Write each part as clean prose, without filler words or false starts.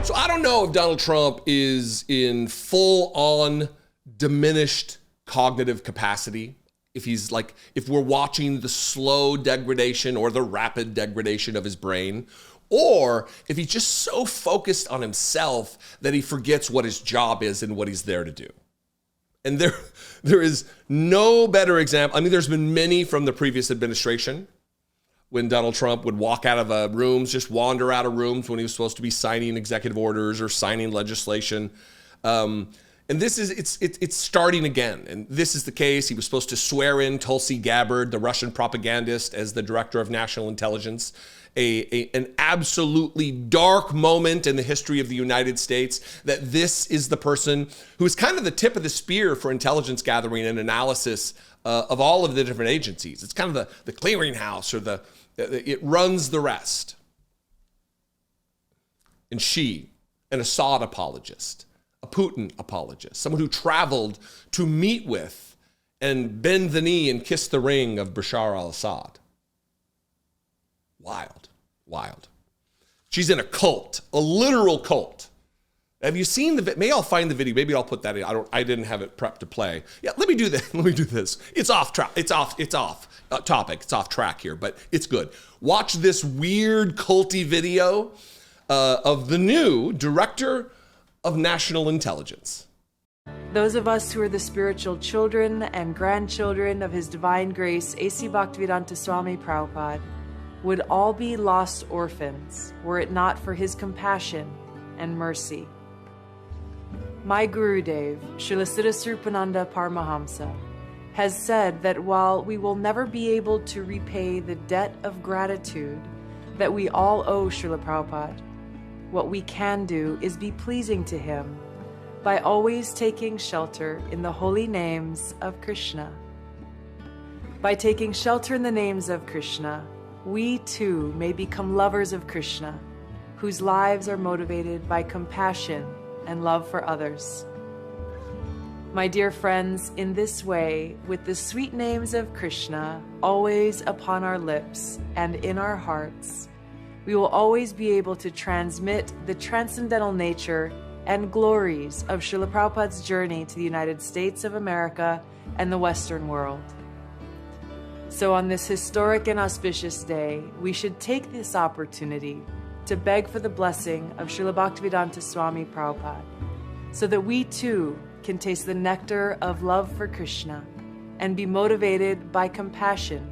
So I don't know if Donald Trump is in full-on diminished cognitive capacity. If we're watching the slow degradation or the rapid degradation of his brain, or if he's just so focused on himself that he forgets what his job is and what he's there to do. And there is no better example. I mean, there's been many from the previous administration when Donald Trump would walk out of rooms, just wander out of rooms when he was supposed to be signing executive orders or signing legislation. And this is, it's starting again. And this is the case. He was supposed to swear in Tulsi Gabbard, the Russian propagandist, as the director of national intelligence. An absolutely dark moment in the history of the United States, that this is the person who is kind of the tip of the spear for intelligence gathering and analysis of all of the different agencies. It's kind of the clearinghouse, or it runs the rest. And she, an Assad apologist, a Putin apologist, someone who traveled to meet with and bend the knee and kiss the ring of Bashar al-Assad. Wild. She's in a cult, a literal cult. Have you seen the video? Maybe I'll find the video. Maybe I'll put that in. I didn't have it prepped to play. Yeah, let me do this. It's off track. It's off topic. It's off track here, but it's good. Watch this weird culty video of the new director of national intelligence. Those of us who are the spiritual children and grandchildren of His Divine Grace, A.C. Bhaktivedanta Swami Prabhupada, would all be lost orphans were it not for his compassion and mercy. My Gurudev, Srila Siddhaswarupananda Paramahamsa, has said that while we will never be able to repay the debt of gratitude that we all owe Srila Prabhupada, what we can do is be pleasing to him by always taking shelter in the holy names of Krishna. By taking shelter in the names of Krishna, we too may become lovers of Krishna, whose lives are motivated by compassion and love for others. My dear friends, in this way, with the sweet names of Krishna always upon our lips and in our hearts, we will always be able to transmit the transcendental nature and glories of Srila Prabhupada's journey to the United States of America and the Western world. So on this historic and auspicious day, we should take this opportunity to beg for the blessing of Srila Bhaktivedanta Swami Prabhupada, so that we too can taste the nectar of love for Krishna and be motivated by compassion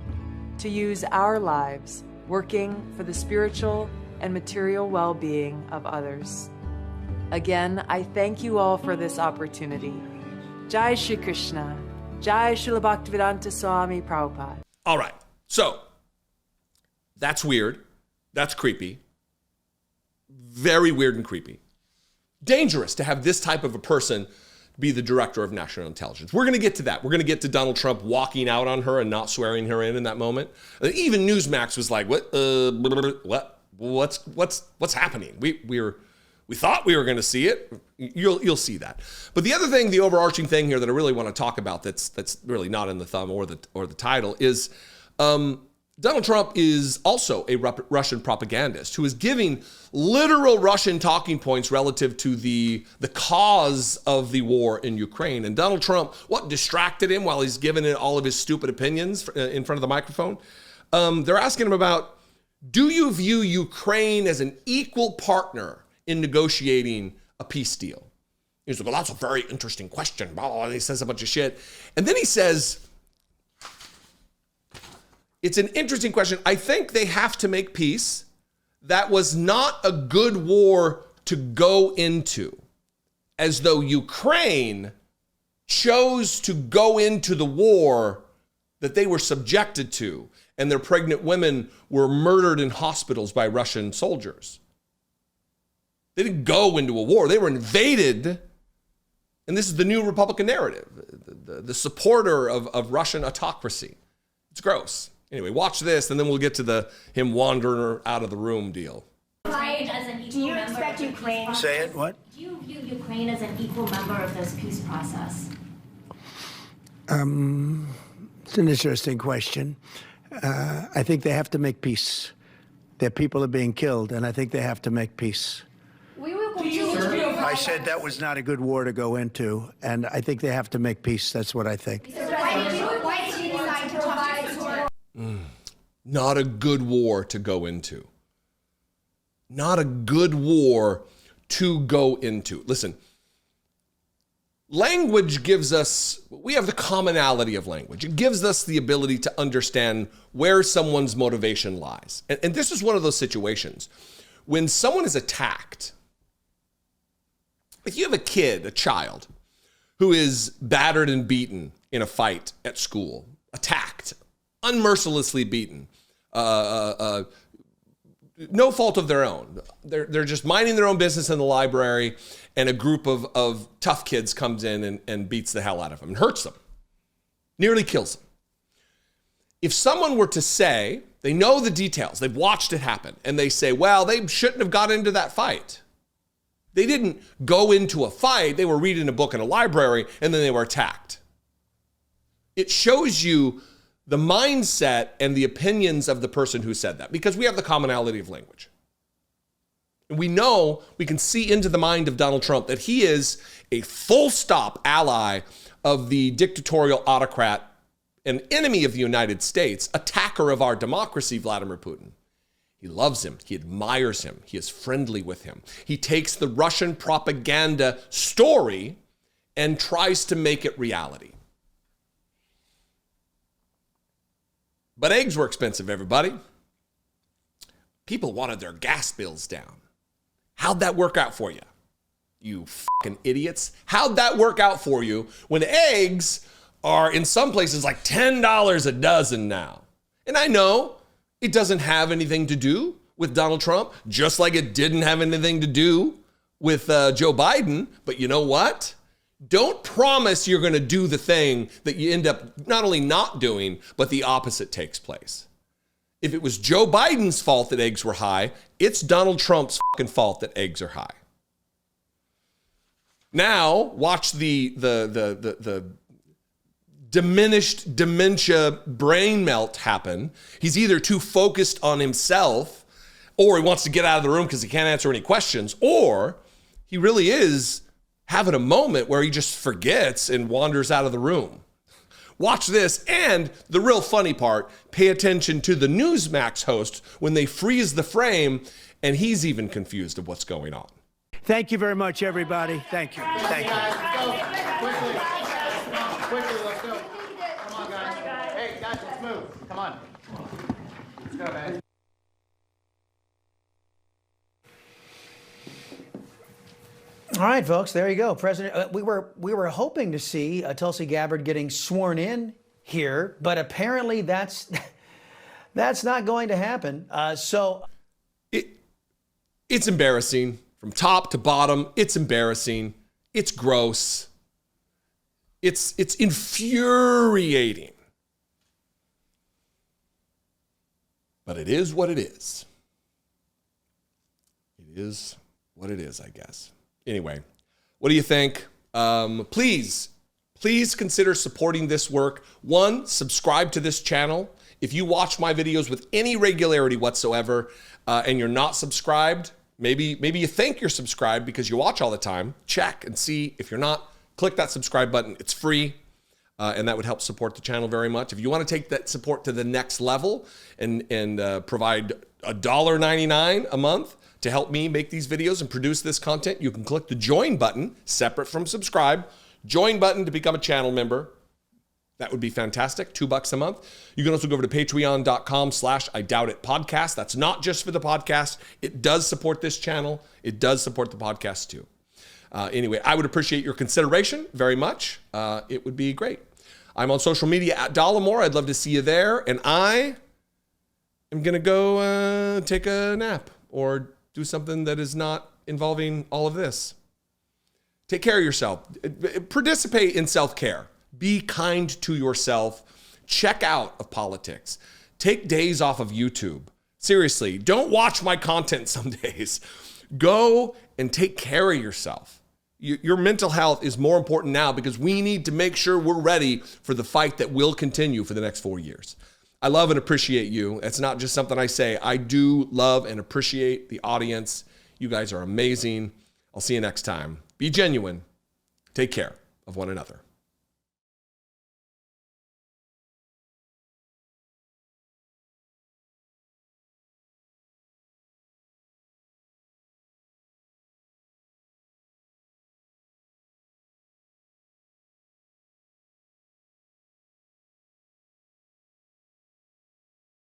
to use our lives working for the spiritual and material well-being of others. Again, I thank you all for this opportunity. Jai Shri Krishna. Jai Srila Bhaktivedanta Swami Prabhupada. All right, so that's weird. That's creepy. Very weird and creepy. Dangerous to have this type of a person be the director of national intelligence. We're going to get to that. We're going to get to Donald Trump walking out on her and not swearing her in that moment. Even Newsmax was like, what's happening? We thought we were going to see it. You'll see that. But the other thing, the overarching thing here that I really want to talk about that's really not in the thumb or the title is Donald Trump is also a Russian propagandist who is giving literal Russian talking points relative to the cause of the war in Ukraine. And Donald Trump, what distracted him while he's giving it all of his stupid opinions in front of the microphone? They're asking him about, do you view Ukraine as an equal partner in negotiating a peace deal? He's like, well, that's a very interesting question. Blah, blah, blah. And he says a bunch of shit. And then he says, it's an interesting question. I think they have to make peace. That was not a good war to go into, as though Ukraine chose to go into the war that they were subjected to, and their pregnant women were murdered in hospitals by Russian soldiers. They didn't go into a war. They were invaded. And this is the new Republican narrative, the supporter of Russian autocracy. It's gross. Anyway, watch this, and then we'll get to him wandering out of the room deal. Ukraine as an equal member of the peace process? Say it, what? Do you view Ukraine as an equal member of this peace process? It's an interesting question. I think they have to make peace. Their people are being killed, and I think they have to make peace. We will I said that was not a good war to go into, and I think they have to make peace. That's what I think. Why did you decide to talk to Not a good war to go into. Not a good war to go into. Listen, language gives us, we have the commonality of language. It gives us the ability to understand where someone's motivation lies. And this is one of those situations. When someone is attacked, if you have a kid, a child, who is battered and beaten in a fight at school, attacked, unmercilessly beaten, no fault of their own. They're just minding their own business in the library, and a group of tough kids comes in and beats the hell out of them and hurts them, nearly kills them. If someone were to say, they know the details, they've watched it happen, and they say, well, they shouldn't have got into that fight. They didn't go into a fight, they were reading a book in a library, and then they were attacked. It shows you the mindset and the opinions of the person who said that, because we have the commonality of language. And we know, we can see into the mind of Donald Trump that he is a full stop ally of the dictatorial autocrat, an enemy of the United States, attacker of our democracy, Vladimir Putin. He loves him. He admires him. He is friendly with him. He takes the Russian propaganda story and tries to make it reality. But eggs were expensive, everybody. People wanted their gas bills down. How'd that work out for you? You fucking idiots. How'd that work out for you when eggs are in some places like $10 a dozen now? And I know it doesn't have anything to do with Donald Trump, just like it didn't have anything to do with Joe Biden. But you know what? Don't promise you're going to do the thing that you end up not only not doing, but the opposite takes place. If it was Joe Biden's fault that eggs were high, it's Donald Trump's fucking fault that eggs are high. Now, watch the diminished dementia brain melt happen. He's either too focused on himself, or he wants to get out of the room because he can't answer any questions, or he really is having a moment where he just forgets and wanders out of the room. Watch this, and the real funny part, pay attention to the Newsmax host when they freeze the frame, and he's even confused of what's going on. Thank you very much, everybody. Thank you. Thank you. Let's go. Quickly, let's go. Come on, guys. Hey, guys, let's move. Come on. Let's go, man. All right, folks, there you go. President, we were hoping to see Tulsi Gabbard getting sworn in here, but apparently that's not going to happen. It's embarrassing from top to bottom. It's embarrassing. It's gross. It's infuriating. But it is what it is. It is what it is, I guess. Anyway, what do you think? Please consider supporting this work. One, subscribe to this channel. If you watch my videos with any regularity whatsoever and you're not subscribed, maybe you think you're subscribed because you watch all the time. Check and see. If you're not, click that subscribe button. It's free. And that would help support the channel very much. If you want to take that support to the next level and provide $1.99 a month to help me make these videos and produce this content, you can click the join button, separate from subscribe, join button to become a channel member. That would be fantastic. $2 a month. You can also go over to patreon.com/IDoubtItPodcast. That's not just for the podcast. It does support this channel. It does support the podcast too. Anyway, I would appreciate your consideration very much. It would be great. I'm on social media at Dollemore. I'd love to see you there. And I am going to go take a nap or do something that is not involving all of this. Take care of yourself. Participate in self-care. Be kind to yourself. Check out of politics. Take days off of YouTube. Seriously, don't watch my content some days. Go and take care of yourself. Your mental health is more important now because we need to make sure we're ready for the fight that will continue for the next 4 years. I love and appreciate you. It's not just something I say. I do love and appreciate the audience. You guys are amazing. I'll see you next time. Be genuine. Take care of one another.